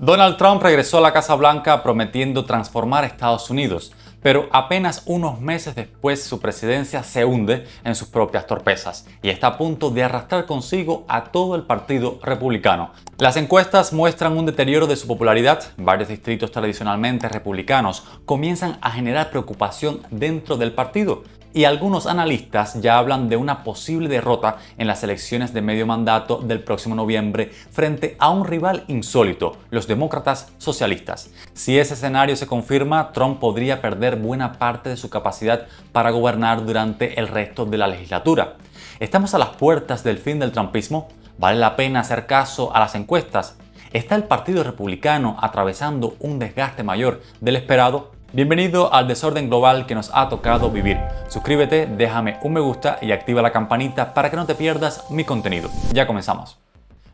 Donald Trump regresó a la Casa Blanca prometiendo transformar Estados Unidos, pero apenas unos meses después su presidencia se hunde en sus propias torpezas y está a punto de arrastrar consigo a todo el Partido Republicano. Las encuestas muestran un deterioro de su popularidad. Varios distritos tradicionalmente republicanos comienzan a generar preocupación dentro del partido. Y algunos analistas ya hablan de una posible derrota en las elecciones de medio mandato del próximo noviembre frente a un rival insólito, los demócratas socialistas. Si ese escenario se confirma, Trump podría perder buena parte de su capacidad para gobernar durante el resto de la legislatura. ¿Estamos a las puertas del fin del trumpismo? ¿Vale la pena hacer caso a las encuestas? ¿Está el Partido Republicano atravesando un desgaste mayor del esperado? Bienvenido al desorden global que nos ha tocado vivir. Suscríbete, déjame un me gusta y activa la campanita para que no te pierdas mi contenido. Ya comenzamos.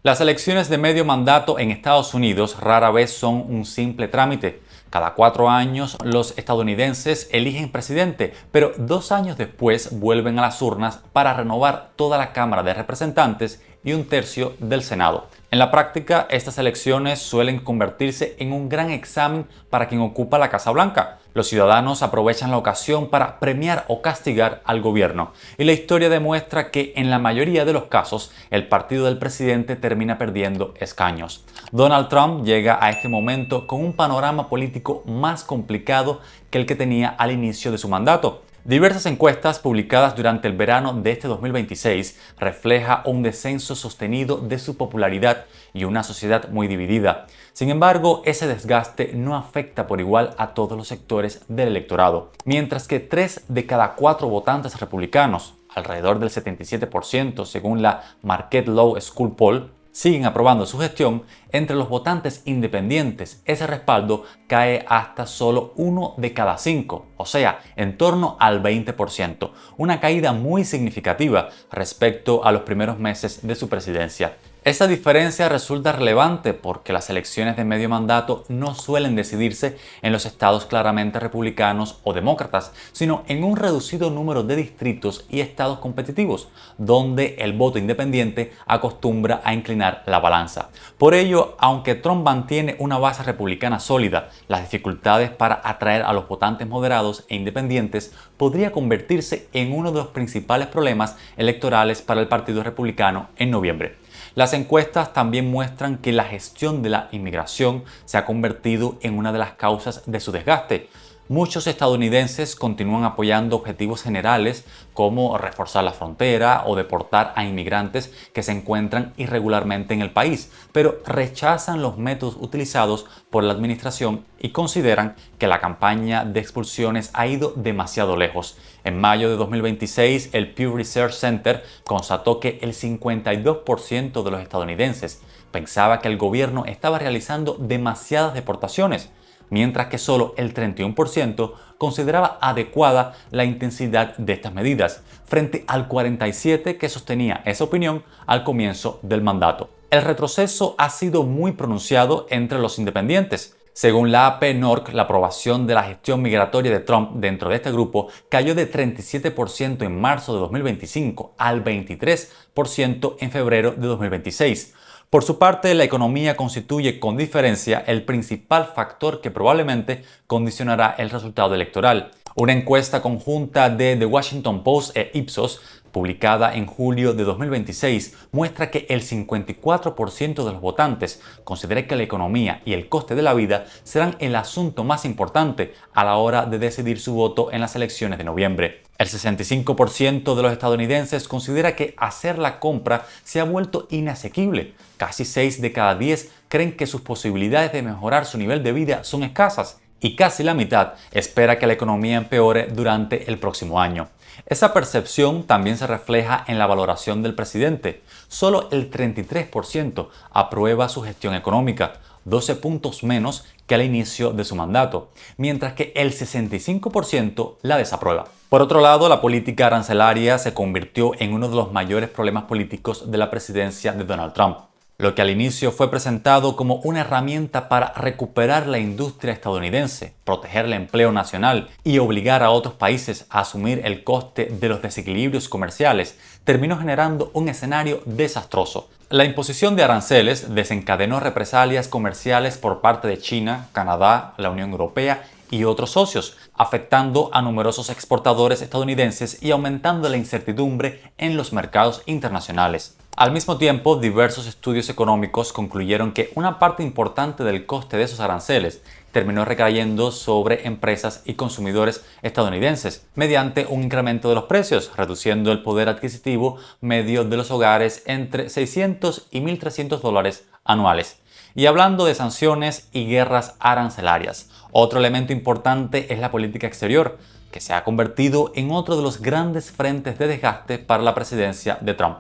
Las elecciones de medio mandato en Estados Unidos rara vez son un simple trámite. Cada 4 años los estadounidenses eligen presidente, pero 2 años después vuelven a las urnas para renovar toda la Cámara de Representantes y 1/3 del Senado. En la práctica, estas elecciones suelen convertirse en un gran examen para quien ocupa la Casa Blanca. Los ciudadanos aprovechan la ocasión para premiar o castigar al gobierno. Y la historia demuestra que en la mayoría de los casos, el partido del presidente termina perdiendo escaños. Donald Trump llega a este momento con un panorama político más complicado que el que tenía al inicio de su mandato. Diversas encuestas publicadas durante el verano de este 2026 refleja un descenso sostenido de su popularidad y una sociedad muy dividida. Sin embargo, ese desgaste no afecta por igual a todos los sectores del electorado. Mientras que 3 de cada 4 votantes republicanos, alrededor del 77% según la Marquette Law School Poll, siguen aprobando su gestión, entre los votantes independientes ese respaldo cae hasta solo 1 de cada 5, o sea, en torno al 20%, una caída muy significativa respecto a los primeros meses de su presidencia. Esta diferencia resulta relevante porque las elecciones de medio mandato no suelen decidirse en los estados claramente republicanos o demócratas, sino en un reducido número de distritos y estados competitivos, donde el voto independiente acostumbra a inclinar la balanza. Por ello, aunque Trump mantiene una base republicana sólida, las dificultades para atraer a los votantes moderados e independientes podría convertirse en uno de los principales problemas electorales para el Partido Republicano en noviembre. Las encuestas también muestran que la gestión de la inmigración se ha convertido en una de las causas de su desgaste. Muchos estadounidenses continúan apoyando objetivos generales como reforzar la frontera o deportar a inmigrantes que se encuentran irregularmente en el país, pero rechazan los métodos utilizados por la administración y consideran que la campaña de expulsiones ha ido demasiado lejos. En mayo de 2026, el Pew Research Center constató que el 52% de los estadounidenses pensaba que el gobierno estaba realizando demasiadas deportaciones, mientras que solo el 31% consideraba adecuada la intensidad de estas medidas, frente al 47% que sostenía esa opinión al comienzo del mandato. El retroceso ha sido muy pronunciado entre los independientes. Según la AP-NORC, la aprobación de la gestión migratoria de Trump dentro de este grupo cayó de 37% en marzo de 2025 al 23% en febrero de 2026. Por su parte, la economía constituye con diferencia el principal factor que probablemente condicionará el resultado electoral. Una encuesta conjunta de The Washington Post e Ipsos, publicada en julio de 2026, muestra que el 54% de los votantes considera que la economía y el coste de la vida serán el asunto más importante a la hora de decidir su voto en las elecciones de noviembre. El 65% de los estadounidenses considera que hacer la compra se ha vuelto inasequible. Casi 6 de cada 10 creen que sus posibilidades de mejorar su nivel de vida son escasas. Y casi la mitad espera que la economía empeore durante el próximo año. Esa percepción también se refleja en la valoración del presidente. Solo el 33% aprueba su gestión económica, 12 puntos menos que al inicio de su mandato, mientras que el 65% la desaprueba. Por otro lado, la política arancelaria se convirtió en uno de los mayores problemas políticos de la presidencia de Donald Trump. Lo que al inicio fue presentado como una herramienta para recuperar la industria estadounidense, proteger el empleo nacional y obligar a otros países a asumir el coste de los desequilibrios comerciales, terminó generando un escenario desastroso. La imposición de aranceles desencadenó represalias comerciales por parte de China, Canadá, la Unión Europea y otros socios, afectando a numerosos exportadores estadounidenses y aumentando la incertidumbre en los mercados internacionales. Al mismo tiempo, diversos estudios económicos concluyeron que una parte importante del coste de esos aranceles terminó recayendo sobre empresas y consumidores estadounidenses mediante un incremento de los precios, reduciendo el poder adquisitivo medio de los hogares entre 600 y 1.300 dólares anuales. Y hablando de sanciones y guerras arancelarias, otro elemento importante es la política exterior, que se ha convertido en otro de los grandes frentes de desgaste para la presidencia de Trump.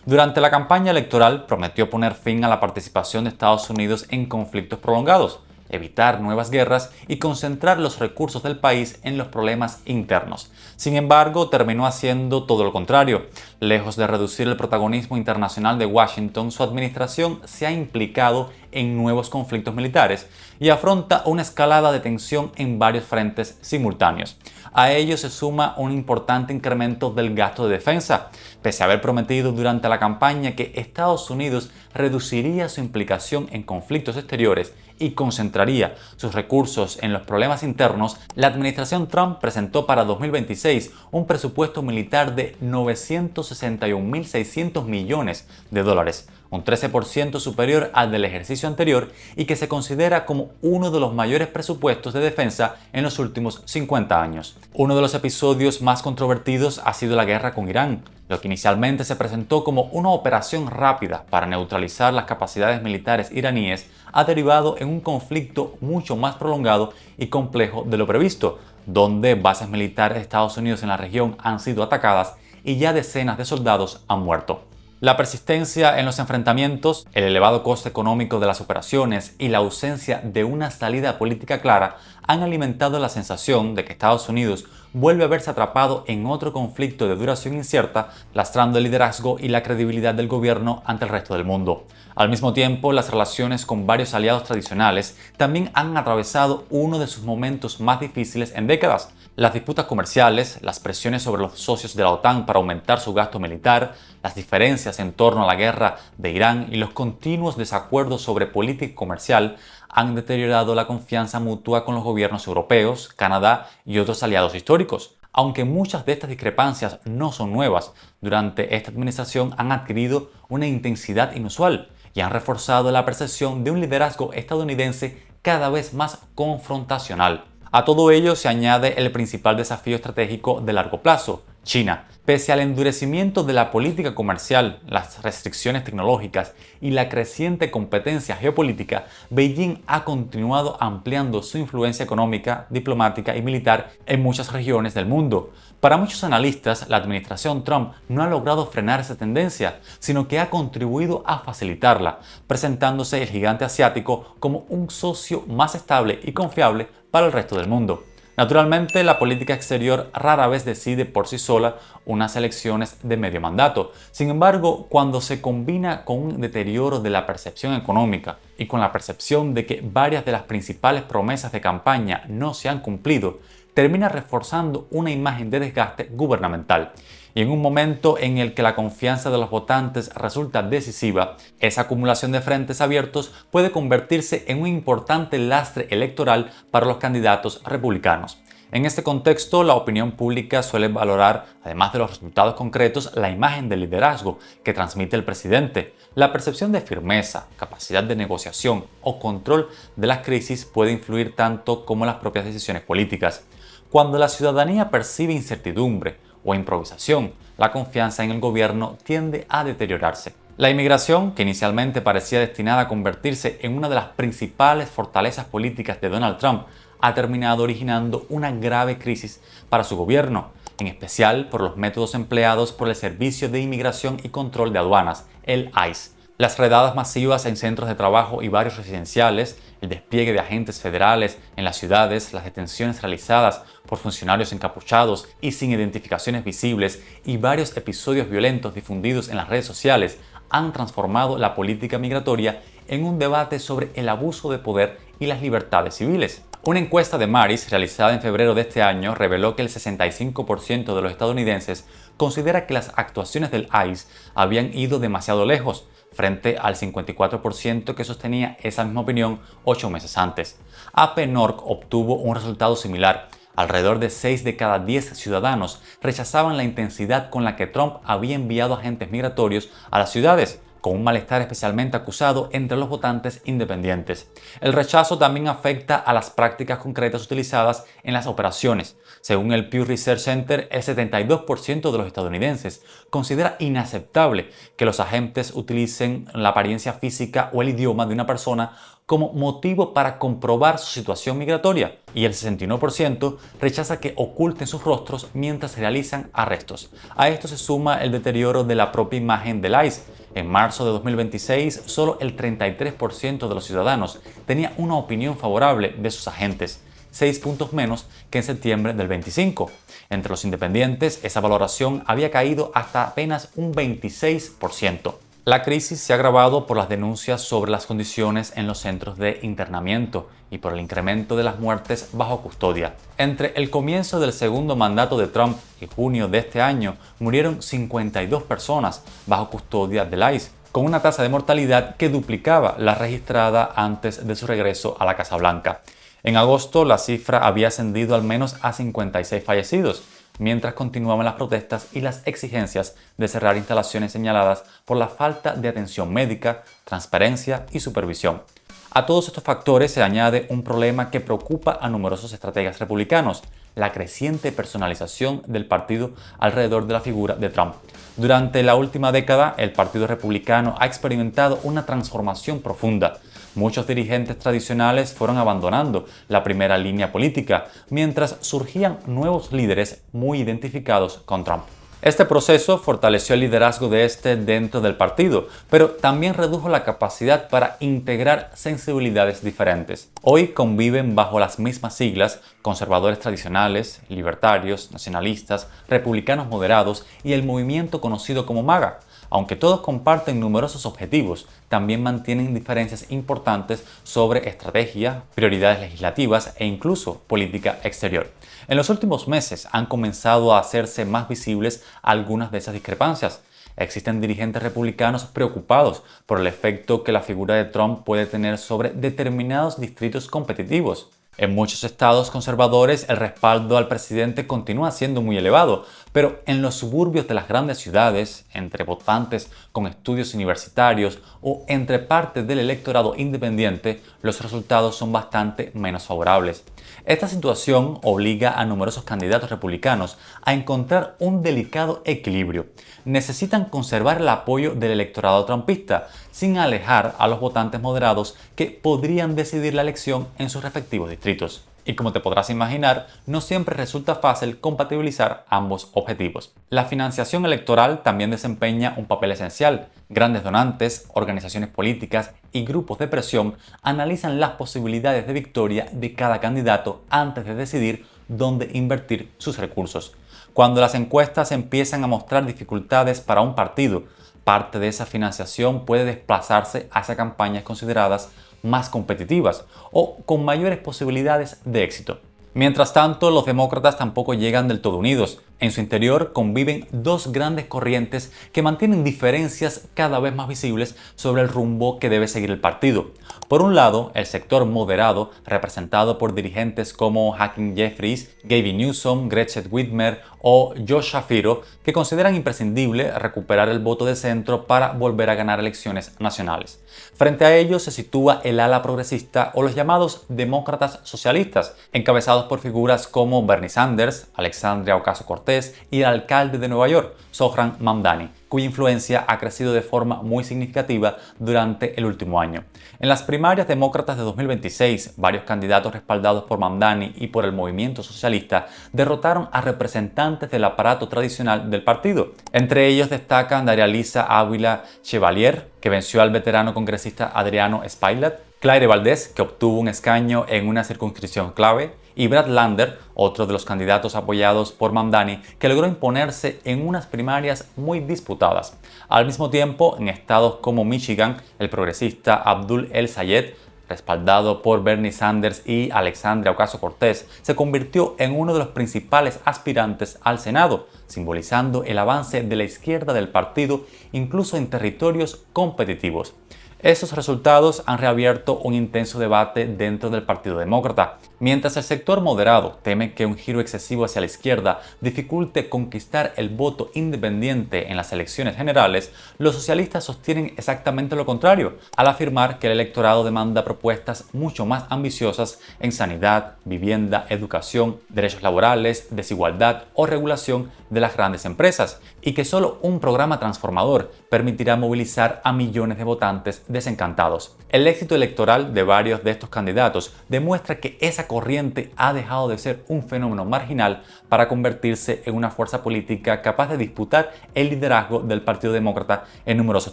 Durante la campaña electoral prometió poner fin a la participación de Estados Unidos en conflictos prolongados, evitar nuevas guerras y concentrar los recursos del país en los problemas internos. Sin embargo, terminó haciendo todo lo contrario. Lejos de reducir el protagonismo internacional de Washington, su administración se ha implicado en nuevos conflictos militares y afronta una escalada de tensión en varios frentes simultáneos. A ello se suma un importante incremento del gasto de defensa, pese a haber prometido durante la campaña que Estados Unidos reduciría su implicación en conflictos exteriores y concentraría sus recursos en los problemas internos. La administración Trump presentó para 2026 un presupuesto militar de 961.600 millones de dólares, un 13% superior al del ejercicio anterior y que se considera como uno de los mayores presupuestos de defensa en los últimos 50 años. Uno de los episodios más controvertidos ha sido la guerra con Irán. Lo que inicialmente se presentó como una operación rápida para neutralizar las capacidades militares iraníes ha derivado en un conflicto mucho más prolongado y complejo de lo previsto, donde bases militares de Estados Unidos en la región han sido atacadas y ya decenas de soldados han muerto. La persistencia en los enfrentamientos, el elevado coste económico de las operaciones y la ausencia de una salida política clara han alimentado la sensación de que Estados Unidos vuelve a verse atrapado en otro conflicto de duración incierta, lastrando el liderazgo y la credibilidad del gobierno ante el resto del mundo. Al mismo tiempo, las relaciones con varios aliados tradicionales también han atravesado uno de sus momentos más difíciles en décadas. Las disputas comerciales, las presiones sobre los socios de la OTAN para aumentar su gasto militar, las diferencias en torno a la guerra de Irán y los continuos desacuerdos sobre política comercial han deteriorado la confianza mutua con los gobiernos europeos, Canadá y otros aliados históricos. Aunque muchas de estas discrepancias no son nuevas, durante esta administración han adquirido una intensidad inusual y han reforzado la percepción de un liderazgo estadounidense cada vez más confrontacional. A todo ello se añade el principal desafío estratégico de largo plazo, China. Pese al endurecimiento de la política comercial, las restricciones tecnológicas y la creciente competencia geopolítica, Beijing ha continuado ampliando su influencia económica, diplomática y militar en muchas regiones del mundo. Para muchos analistas, la administración Trump no ha logrado frenar esa tendencia, sino que ha contribuido a facilitarla, presentándose el gigante asiático como un socio más estable y confiable para el resto del mundo. Naturalmente, la política exterior rara vez decide por sí sola unas elecciones de medio mandato. Sin embargo, cuando se combina con un deterioro de la percepción económica y con la percepción de que varias de las principales promesas de campaña no se han cumplido, termina reforzando una imagen de desgaste gubernamental. Y en un momento en el que la confianza de los votantes resulta decisiva, esa acumulación de frentes abiertos puede convertirse en un importante lastre electoral para los candidatos republicanos. En este contexto, la opinión pública suele valorar, además de los resultados concretos, la imagen de liderazgo que transmite el presidente. La percepción de firmeza, capacidad de negociación o control de las crisis puede influir tanto como las propias decisiones políticas. Cuando la ciudadanía percibe incertidumbre o improvisación, la confianza en el gobierno tiende a deteriorarse. La inmigración, que inicialmente parecía destinada a convertirse en una de las principales fortalezas políticas de Donald Trump, ha terminado originando una grave crisis para su gobierno, en especial por los métodos empleados por el Servicio de Inmigración y Control de Aduanas, el ICE. Las redadas masivas en centros de trabajo y barrios residenciales, el despliegue de agentes federales en las ciudades, las detenciones realizadas por funcionarios encapuchados y sin identificaciones visibles y varios episodios violentos difundidos en las redes sociales han transformado la política migratoria en un debate sobre el abuso de poder y las libertades civiles. Una encuesta de Maris realizada en febrero de este año reveló que el 65% de los estadounidenses considera que las actuaciones del ICE habían ido demasiado lejos, frente al 54% que sostenía esa misma opinión 8 meses antes. AP Norc obtuvo un resultado similar. Alrededor de 6 de cada 10 ciudadanos rechazaban la intensidad con la que Trump había enviado agentes migratorios a las ciudades, con un malestar especialmente acusado entre los votantes independientes. El rechazo también afecta a las prácticas concretas utilizadas en las operaciones. Según el Pew Research Center, el 72% de los estadounidenses considera inaceptable que los agentes utilicen la apariencia física o el idioma de una persona como motivo para comprobar su situación migratoria, y el 61% rechaza que oculten sus rostros mientras se realizan arrestos. A esto se suma el deterioro de la propia imagen del ICE. En marzo de 2026, solo el 33% de los ciudadanos tenía una opinión favorable de sus agentes, 6 puntos menos que en septiembre del 25. Entre los independientes, esa valoración había caído hasta apenas un 26%. La crisis se ha agravado por las denuncias sobre las condiciones en los centros de internamiento y por el incremento de las muertes bajo custodia. Entre el comienzo del segundo mandato de Trump y junio de este año, murieron 52 personas bajo custodia del ICE, con una tasa de mortalidad que duplicaba la registrada antes de su regreso a la Casa Blanca. En agosto, la cifra había ascendido al menos a 56 fallecidos, mientras continuaban las protestas y las exigencias de cerrar instalaciones señaladas por la falta de atención médica, transparencia y supervisión. A todos estos factores se añade un problema que preocupa a numerosos estrategas republicanos: la creciente personalización del partido alrededor de la figura de Trump. Durante la última década, el Partido Republicano ha experimentado una transformación profunda. Muchos dirigentes tradicionales fueron abandonando la primera línea política, mientras surgían nuevos líderes muy identificados con Trump. Este proceso fortaleció el liderazgo de este dentro del partido, pero también redujo la capacidad para integrar sensibilidades diferentes. Hoy conviven bajo las mismas siglas conservadores tradicionales, libertarios, nacionalistas, republicanos moderados y el movimiento conocido como MAGA. Aunque todos comparten numerosos objetivos, también mantienen diferencias importantes sobre estrategia, prioridades legislativas e incluso política exterior. En los últimos meses han comenzado a hacerse más visibles algunas de esas discrepancias. Existen dirigentes republicanos preocupados por el efecto que la figura de Trump puede tener sobre determinados distritos competitivos. En muchos estados conservadores el respaldo al presidente continúa siendo muy elevado, pero en los suburbios de las grandes ciudades, entre votantes con estudios universitarios o entre parte del electorado independiente, los resultados son bastante menos favorables. Esta situación obliga a numerosos candidatos republicanos a encontrar un delicado equilibrio. Necesitan conservar el apoyo del electorado trumpista, sin alejar a los votantes moderados que podrían decidir la elección en sus respectivos distritos. Y como te podrás imaginar, no siempre resulta fácil compatibilizar ambos objetivos. La financiación electoral también desempeña un papel esencial. Grandes donantes, organizaciones políticas y grupos de presión analizan las posibilidades de victoria de cada candidato antes de decidir dónde invertir sus recursos. Cuando las encuestas empiezan a mostrar dificultades para un partido, parte de esa financiación puede desplazarse hacia campañas consideradas más competitivas o con mayores posibilidades de éxito. Mientras tanto, los demócratas tampoco llegan del todo unidos. En su interior conviven dos grandes corrientes que mantienen diferencias cada vez más visibles sobre el rumbo que debe seguir el partido. Por un lado, el sector moderado, representado por dirigentes como Hakeem Jeffries, Gavin Newsom, Gretchen Whitmer o Josh Shapiro, que consideran imprescindible recuperar el voto de centro para volver a ganar elecciones nacionales. Frente a ellos se sitúa el ala progresista o los llamados demócratas socialistas, encabezados por figuras como Bernie Sanders, Alexandria Ocasio-Cortez y el alcalde de Nueva York, Zohran Mamdani, cuya influencia ha crecido de forma muy significativa durante el último año. En las primarias demócratas de 2026, varios candidatos respaldados por Mamdani y por el movimiento socialista derrotaron a representantes del aparato tradicional del partido. Entre ellos destacan Daria Lisa Ávila Chevalier, que venció al veterano congresista Adriano Spailat, Claire Valdez, que obtuvo un escaño en una circunscripción clave, y Brad Lander, otro de los candidatos apoyados por Mamdani, que logró imponerse en unas primarias muy disputadas. Al mismo tiempo, en estados como Michigan, el progresista Abdul El Sayed respaldado por Bernie Sanders y Alexandria Ocasio-Cortez, se convirtió en uno de los principales aspirantes al Senado, simbolizando el avance de la izquierda del partido incluso en territorios competitivos. Estos resultados han reabierto un intenso debate dentro del Partido Demócrata. Mientras el sector moderado teme que un giro excesivo hacia la izquierda dificulte conquistar el voto independiente en las elecciones generales, los socialistas sostienen exactamente lo contrario, al afirmar que el electorado demanda propuestas mucho más ambiciosas en sanidad, vivienda, educación, derechos laborales, desigualdad o regulación de las grandes empresas, y que solo un programa transformador permitirá movilizar a millones de votantes desencantados. El éxito electoral de varios de estos candidatos demuestra que esa corriente ha dejado de ser un fenómeno marginal para convertirse en una fuerza política capaz de disputar el liderazgo del Partido Demócrata en numerosos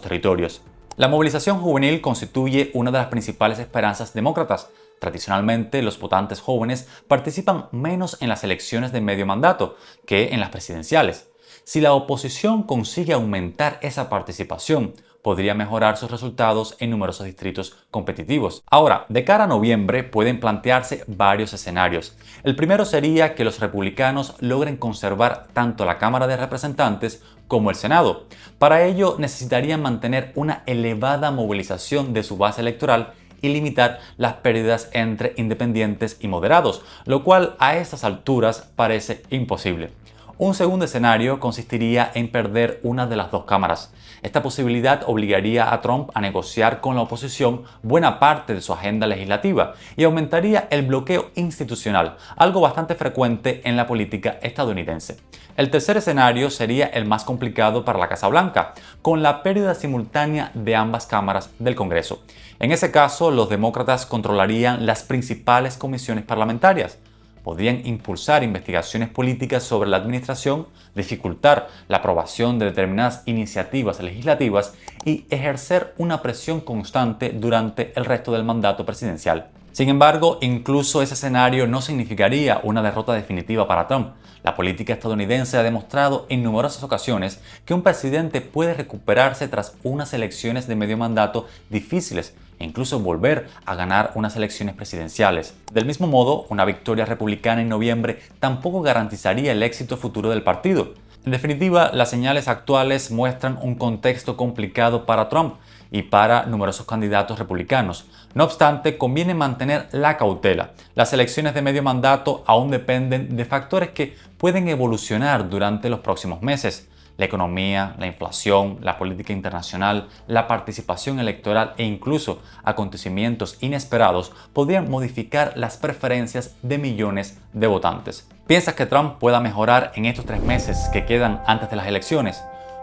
territorios. La movilización juvenil constituye una de las principales esperanzas demócratas. Tradicionalmente, los votantes jóvenes participan menos en las elecciones de medio mandato que en las presidenciales. Si la oposición consigue aumentar esa participación, podría mejorar sus resultados en numerosos distritos competitivos. Ahora, de cara a noviembre pueden plantearse varios escenarios. El primero sería que los republicanos logren conservar tanto la Cámara de Representantes como el Senado. Para ello necesitarían mantener una elevada movilización de su base electoral y limitar las pérdidas entre independientes y moderados, lo cual a estas alturas parece imposible. Un segundo escenario consistiría en perder una de las dos cámaras. Esta posibilidad obligaría a Trump a negociar con la oposición buena parte de su agenda legislativa y aumentaría el bloqueo institucional, algo bastante frecuente en la política estadounidense. El tercer escenario sería el más complicado para la Casa Blanca, con la pérdida simultánea de ambas cámaras del Congreso. En ese caso, los demócratas controlarían las principales comisiones parlamentarias. Podrían impulsar investigaciones políticas sobre la administración, dificultar la aprobación de determinadas iniciativas legislativas y ejercer una presión constante durante el resto del mandato presidencial. Sin embargo, incluso ese escenario no significaría una derrota definitiva para Trump. La política estadounidense ha demostrado en numerosas ocasiones que un presidente puede recuperarse tras unas elecciones de medio mandato difíciles e incluso volver a ganar unas elecciones presidenciales. Del mismo modo, una victoria republicana en noviembre tampoco garantizaría el éxito futuro del partido. En definitiva, las señales actuales muestran un contexto complicado para Trump y para numerosos candidatos republicanos. No obstante, conviene mantener la cautela. Las elecciones de medio mandato aún dependen de factores que pueden evolucionar durante los próximos meses. La economía, la inflación, la política internacional, la participación electoral e incluso acontecimientos inesperados podrían modificar las preferencias de millones de votantes. ¿Piensas que Trump pueda mejorar en estos 3 meses que quedan antes de las elecciones?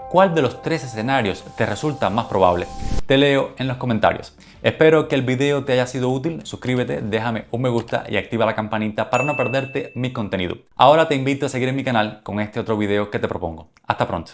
¿Cuál de los 3 escenarios te resulta más probable? Te leo en los comentarios. Espero que el video te haya sido útil. Suscríbete, déjame un me gusta y activa la campanita para no perderte mi contenido. Ahora te invito a seguir en mi canal con este otro video que te propongo. Hasta pronto.